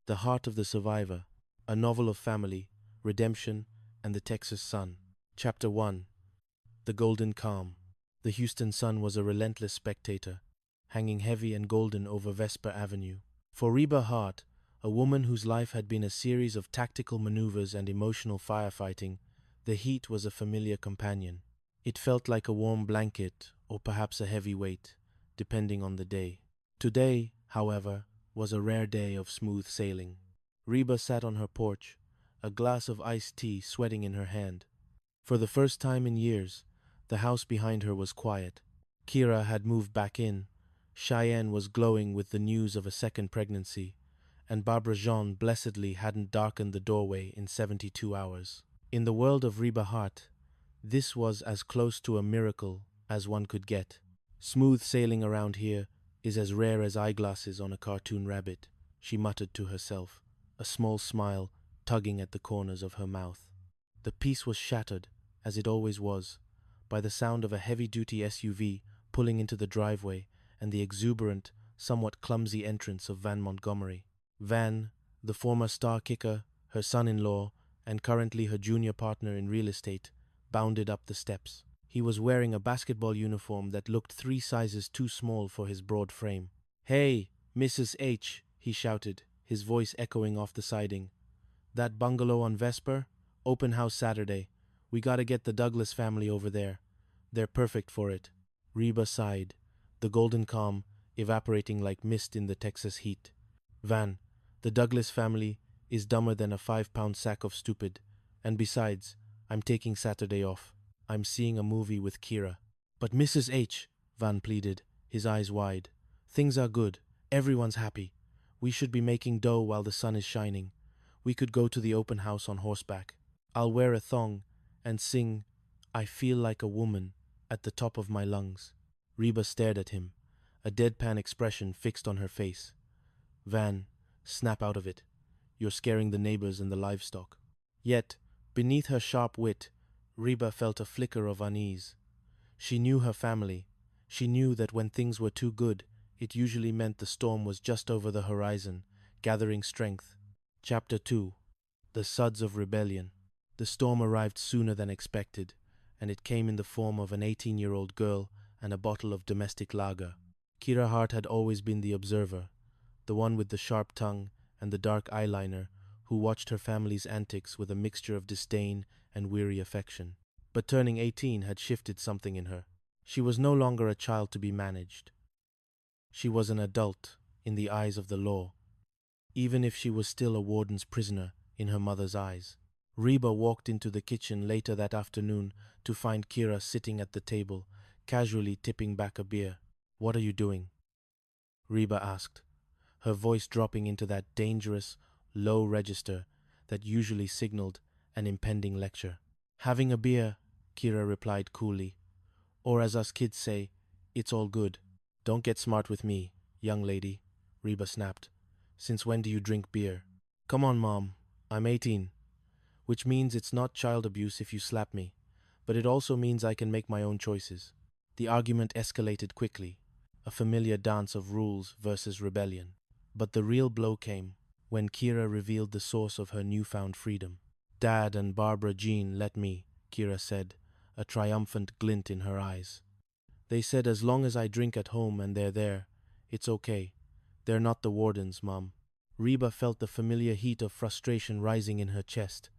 The Heart of the Survivor, a novel of family, redemption, and the Texas sun. Chapter 1. The Golden Calm. The Houston sun was a relentless spectator, hanging heavy and golden over Vesper Avenue. For Reba Hart, a woman whose life had been a series of tactical maneuvers and emotional firefighting, the heat was a familiar companion. It felt like a warm blanket, or perhaps a heavy weight, depending on the day. Today, however, was a rare day of smooth sailing. Reba sat on her porch, a glass of iced tea sweating in her hand. For the first time in years, the house behind her was quiet. Kira had moved back in, Cheyenne was glowing with the news of a second pregnancy, and Barbara Jean blessedly hadn't darkened the doorway in 72 hours. In the world of Reba Hart, this was as close to a miracle as one could get. Smooth sailing around here is as rare as eyeglasses on a cartoon rabbit, she muttered to herself, a small smile tugging at the corners of her mouth. The peace was shattered, as it always was, by the sound of a heavy-duty SUV pulling into the driveway and the exuberant, somewhat clumsy entrance of Van Montgomery. Van, the former star kicker, her son-in-law, and currently her junior partner in real estate, bounded up the steps. He was wearing a basketball uniform that looked 3 sizes too small for his broad frame. "Hey, Mrs. H," he shouted, his voice echoing off the siding. "That bungalow on Vesper? Open house Saturday. We gotta get the Douglas family over there. They're perfect for it." Reba sighed, the golden calm evaporating like mist in the Texas heat. "Van, the Douglas family is dumber than a 5-pound sack of stupid. And besides, I'm taking Saturday off. I'm seeing a movie with Kira." "But Mrs. H," Van pleaded, his eyes wide. "Things are good. Everyone's happy. We should be making dough while the sun is shining. We could go to the open house on horseback. I'll wear a thong and sing 'I Feel Like a Woman' at the top of my lungs." Reba stared at him, a deadpan expression fixed on her face. "Van, snap out of it. You're scaring the neighbors and the livestock." Yet, beneath her sharp wit, Reba felt a flicker of unease. She knew her family. She knew that when things were too good, it usually meant the storm was just over the horizon, gathering strength. Chapter 2. The Suds of Rebellion. The storm arrived sooner than expected, and it came in the form of an 18-year-old girl and a bottle of domestic lager. Kira Hart had always been the observer, the one with the sharp tongue and the dark eyeliner, who watched her family's antics with a mixture of disdain and weary affection. But turning 18 had shifted something in her. She was no longer a child to be managed. She was an adult in the eyes of the law, even if she was still a warden's prisoner in her mother's eyes. Reba walked into the kitchen later that afternoon to find Kira sitting at the table, casually tipping back a beer. "What are you doing?" Reba asked, her voice dropping into that dangerous, low register that usually signaled an impending lecture. "Having a beer," Kira replied coolly. "Or as us kids say, it's all good." "Don't get smart with me, young lady," Reba snapped. "Since when do you drink beer?" "Come on, Mom. I'm 18. Which means it's not child abuse if you slap me, but it also means I can make my own choices." The argument escalated quickly, a familiar dance of rules versus rebellion. But the real blow came when Kira revealed the source of her newfound freedom. "Dad and Barbara Jean let me," Kira said, a triumphant glint in her eyes. "They said as long as I drink at home and they're there, it's okay. They're not the wardens, Mom." Reba felt the familiar heat of frustration rising in her chest.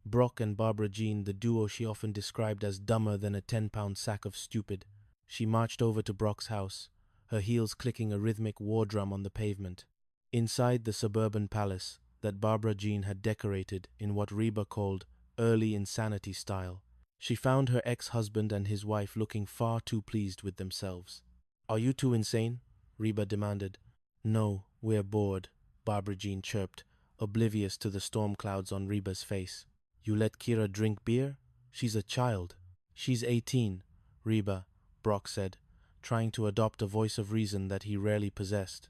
Brock and Barbara Jean, the duo she often described as dumber than a 10-pound sack of stupid. She marched over to Brock's house, her heels clicking a rhythmic war drum on the pavement. Inside the suburban palace that Barbara Jean had decorated in what Reba called early insanity style, she found her ex-husband and his wife looking far too pleased with themselves. "Are you two insane?" Reba demanded. "No, we're bored," Barbara Jean chirped, oblivious to the storm clouds on Reba's face. "You let Kira drink beer? She's a child." "She's 18, Reba," Brock said, trying to adopt a voice of reason that he rarely possessed.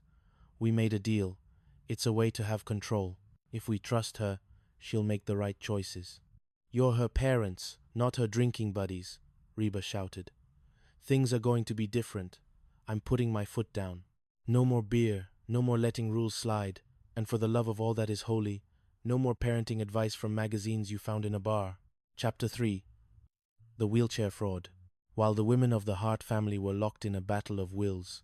"We made a deal. It's a way to have control. If we trust her, she'll make the right choices." "You're her parents, not her drinking buddies," Reba shouted. "Things are going to be different. I'm putting my foot down. No more beer, no more letting rules slide. And for the love of all that is holy, no more parenting advice from magazines you found in a bar. Chapter 3. The Wheelchair Fraud. While the women of the Hart family were locked in a battle of wills,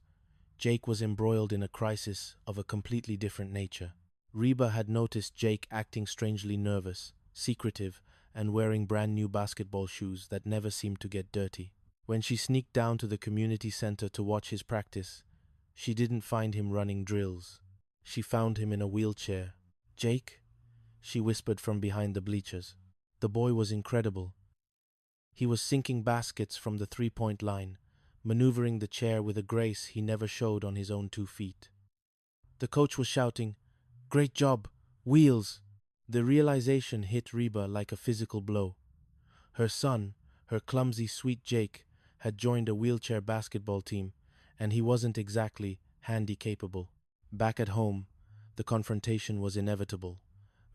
Jake was embroiled in a crisis of a completely different nature. Reba had noticed Jake acting strangely nervous, secretive, and wearing brand new basketball shoes that never seemed to get dirty. When she sneaked down to the community center to watch his practice, she didn't find him running drills. She found him in a wheelchair. "Jake?" she whispered from behind the bleachers. The boy was incredible. He was sinking baskets from the three-point line, maneuvering the chair with a grace he never showed on his own 2 feet. The coach was shouting, "Great job! Wheels!" The realization hit Reba like a physical blow. Her son, her clumsy, sweet Jake, had joined a wheelchair basketball team, and he wasn't exactly handy-capable. Back at home, the confrontation was inevitable.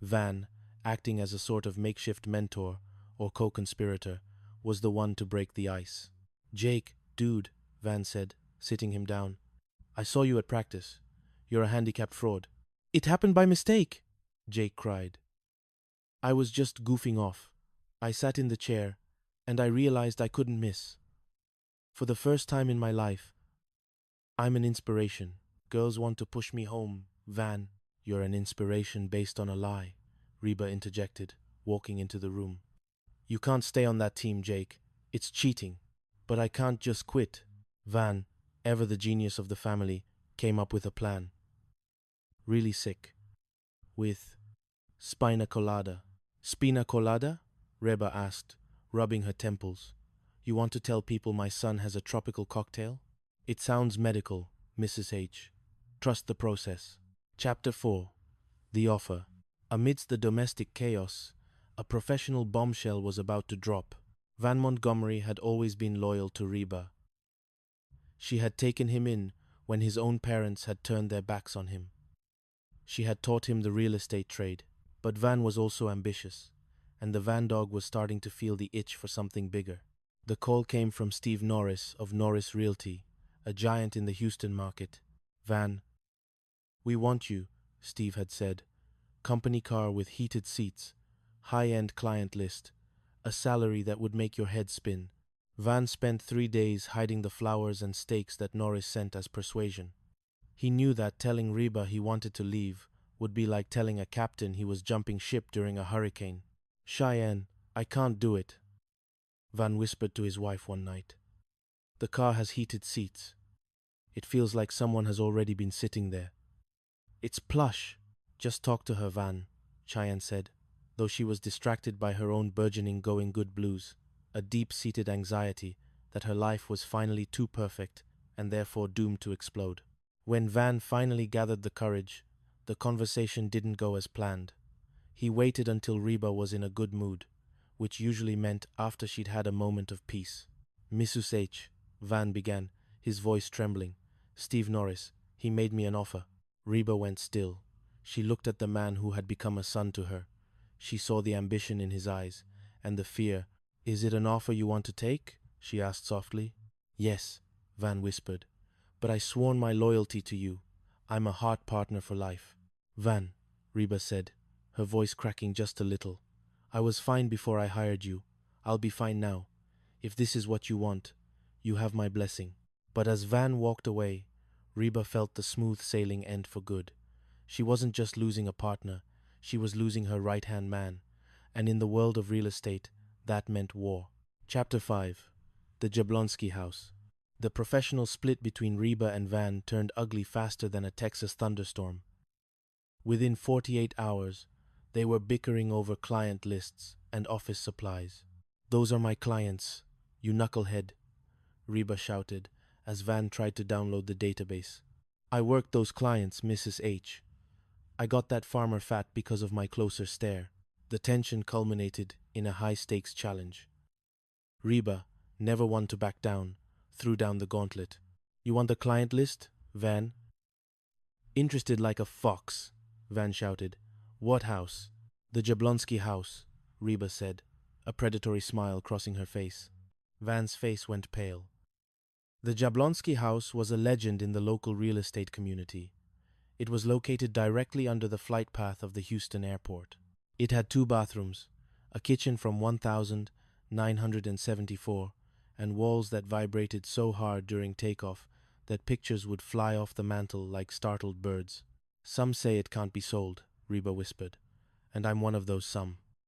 Van, acting as a sort of makeshift mentor or co-conspirator, was the one to break the ice. "Jake, dude," Van said, sitting him down. "I saw you at practice. You're a handicapped fraud." "It happened by mistake," Jake cried. "I was just goofing off. I sat in the chair, and I realized I couldn't miss. For the first time in my life, I'm an inspiration. Girls want to push me home, Van." "You're an inspiration based on a lie," Reba interjected, walking into the room. "You can't stay on that team, Jake. It's cheating." "But I can't just quit." Van, ever the genius of the family, came up with a plan. "Really sick. With spina colada." "Spina colada?" Reba asked, rubbing her temples. "You want to tell people my son has a tropical cocktail?" "It sounds medical, Mrs. H. Trust the process." Chapter 4. The Offer. Amidst the domestic chaos, a professional bombshell was about to drop. Van Montgomery had always been loyal to Reba. She had taken him in when his own parents had turned their backs on him. She had taught him the real estate trade. But Van was also ambitious, and the Van dog was starting to feel the itch for something bigger. The call came from Steve Norris of Norris Realty, a giant in the Houston market. "Van, we want you," Steve had said. "Company car with heated seats, high-end client list, a salary that would make your head spin." Van spent 3 days hiding the flowers and steaks that Norris sent as persuasion. He knew that telling Reba he wanted to leave would be like telling a captain he was jumping ship during a hurricane. "Cheyenne, I can't do it," Van whispered to his wife one night. "The car has heated seats. It feels like someone has already been sitting there." "It's plush." "Just talk to her, Van," Cheyenne said, though she was distracted by her own burgeoning going good blues, a deep-seated anxiety that her life was finally too perfect and therefore doomed to explode. When Van finally gathered the courage, the conversation didn't go as planned. He waited until Reba was in a good mood, which usually meant after she'd had a moment of peace. "Mrs. H," Van began, his voice trembling. "Steve Norris, he made me an offer." Reba went still. She looked at the man who had become a son to her. She saw the ambition in his eyes, and the fear. "Is it an offer you want to take?" she asked softly. "Yes," Van whispered. "But I sworn my loyalty to you. I'm a heart partner for life." "Van," Reba said, her voice cracking just a little. "I was fine before I hired you. I'll be fine now. If this is what you want, you have my blessing." But as Van walked away, Reba felt the smooth sailing end for good. She wasn't just losing a partner, she was losing her right-hand man. And in the world of real estate, that meant war. Chapter 5. The Jablonski House. The professional split between Reba and Van turned ugly faster than a Texas thunderstorm. Within 48 hours, they were bickering over client lists and office supplies. "Those are my clients, you knucklehead," Reba shouted as Van tried to download the database. "I worked those clients, Mrs. H. I got that farmer fat because of my closer stare." The tension culminated in a high-stakes challenge. Reba, never one to back down, threw down the gauntlet. "You want the client list, Van?" "Interested like a fox," Van shouted. "What house?" "The Jablonski house," Reba said, a predatory smile crossing her face. Van's face went pale. The Jablonski house was a legend in the local real estate community. It was located directly under the flight path of the Houston airport. It had 2 bathrooms, a kitchen from 1974, and walls that vibrated so hard during takeoff that pictures would fly off the mantel like startled birds. "Some say it can't be sold," Reba whispered, "and I'm one of those some."